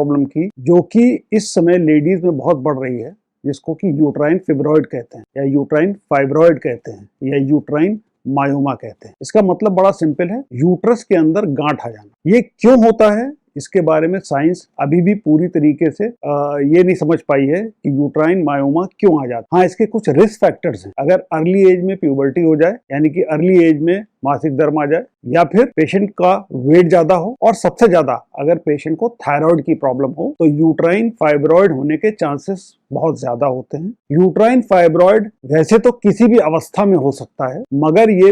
Problem की जो कि इस समय लेडीज में बहुत बढ़ रही है, जिसको कि यूट्राइन फिब्रॉइड कहते हैं या यूट्राइन फाइब्रॉइड कहते हैं या यूट्राइन मायोमा कहते हैं। इसका मतलब बड़ा सिंपल है, यूट्रस के अंदर गांठ आ जाना। ये क्यों होता है इसके बारे में साइंस अभी भी पूरी तरीके से ये नहीं समझ पाई है कि यूट्राइन मायोमा क्यों आ जाता है। हाँ, इसके कुछ रिस्क फैक्टर्स हैं। अगर अर्ली एज में प्यूबर्टी हो जाए, यानी कि अर्ली एज में मासिक धर्म आ जाए, या फिर पेशेंट का वेट ज्यादा हो, और सबसे ज्यादा अगर पेशेंट को थायराइड की प्रॉब्लम हो, तो यूट्राइन फाइब्रॉइड होने के चांसेस बहुत ज्यादा होते हैं। यूट्राइन फाइब्रॉइड वैसे तो किसी भी अवस्था में हो सकता है, मगर ये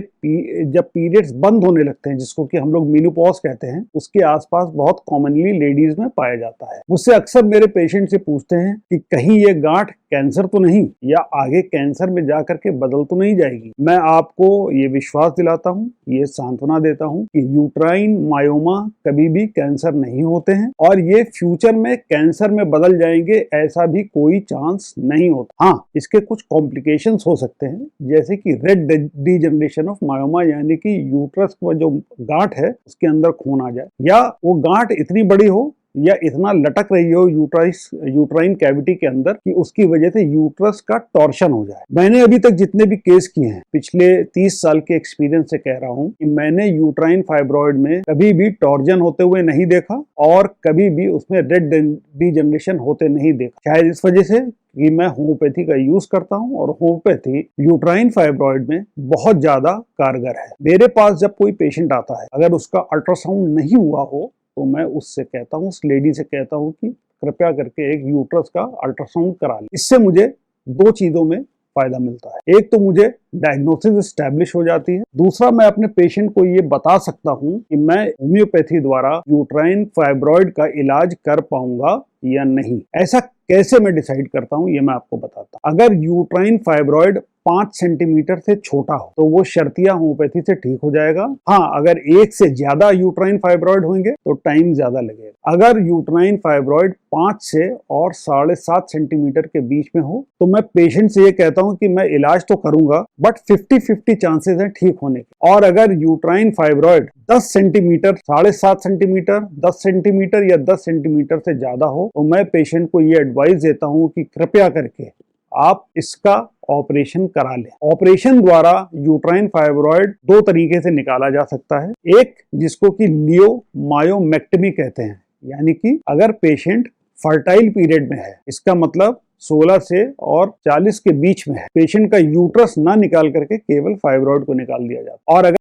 जब पीरियड्स बंद होने लगते हैं, जिसको कि हम लोग मेनोपॉज कहते हैं, उसके आसपास बहुत कॉमनली लेडीज में पाया जाता है। मुझसे अक्सर मेरे पेशेंट से पूछते हैं कि कहीं ये गांठ कैंसर तो नहीं, या आगे कैंसर में जाकर के बदल तो नहीं जाएगी। मैं आपको ये विश्वास दिलाता हूँ, ये सांत्वना देता हूँ कि यूट्राइन मायोमा कभी भी कैंसर नहीं होते हैं, और ये फ्यूचर में कैंसर में बदल जाएंगे ऐसा भी कोई चांस नहीं होता। हाँ, इसके कुछ कॉम्प्लिकेशंस हो सकते हैं, जैसे कि रेड डीजनरेशन ऑफ मायोमा, यानी कि यूट्रस का जो गांठ है उसके अंदर खून आ जाए, या वो गांठ इतनी बड़ी हो या इतना लटक रही हो यूट्राइन कैविटी के अंदर कि उसकी वजह से यूट्रस का टॉर्शन हो जाए। मैंने अभी तक जितने भी केस किए हैं, पिछले 30 साल के एक्सपीरियंस से कह रहा हूं कि मैंने यूट्राइन फाइब्रॉइड में कभी भी टॉर्जन होते हुए नहीं देखा, और कभी भी उसमें रेड डीजनरेशन होते नहीं देखा। शायद इस वजह से कि मैं होम्योपैथी का यूज करता हूं, और होम्योपैथी यूट्राइन फाइब्रॉइड में बहुत ज्यादा कारगर है। मेरे पास जब कोई पेशेंट आता है, अगर उसका अल्ट्रासाउंड नहीं हुआ हो, तो मैं उससे कहता हूँ, उस लेडी से कहता हूँ कि कृपया करके एक यूट्रस का अल्ट्रासाउंड करा ले। इससे मुझे दो चीजों में फायदा मिलता है। एक तो मुझे डायग्नोसिस एस्टैब्लिश हो जाती है, दूसरा मैं अपने पेशेंट को ये बता सकता हूँ कि मैं होम्योपैथी द्वारा यूट्राइन फाइब्रॉइड का इलाज कर पाऊंगा या नहीं। ऐसा कैसे मैं डिसाइड करता हूँ, ये मैं आपको बताता हूँ। अगर यूट्राइन फाइब्रॉइड 5 सेंटीमीटर से छोटा हो तो वो शर्तिया होम्योपैथी से ठीक हो जाएगा। हाँ, अगर 1 से ज्यादा यूट्राइन फाइब्रॉइड होंगे तो टाइम ज्यादा लगेगा। अगर यूट्राइन फाइब्रॉइड 5 से और 7.5 सेंटीमीटर के बीच में हो, तो मैं पेशेंट से ये कहता हूँ कि मैं इलाज तो करूंगा, बट 50-50 चांसेस हैं ठीक होने के। और अगर uterine fibroid 10 centimetre, 7.5 centimetre, 10 centimetre या 10 सेंटीमीटर से ज्यादा हो, तो मैं पेशेंट को ये एडवाइस देता हूँ कि कृपया करके आप इसका ऑपरेशन करा लें। ऑपरेशन द्वारा यूट्राइन फाइब्रॉइड 2 तरीके से निकाला जा सकता है। एक, जिसको कि लियोमायोमेक्टमी कहते हैं, यानी कि अगर पेशेंट फर्टाइल पीरियड में है, इसका मतलब 16 से और 40 के बीच में है, पेशेंट का यूट्रस ना निकाल करके केवल फाइब्रॉइड को निकाल दिया जाता है। और अगर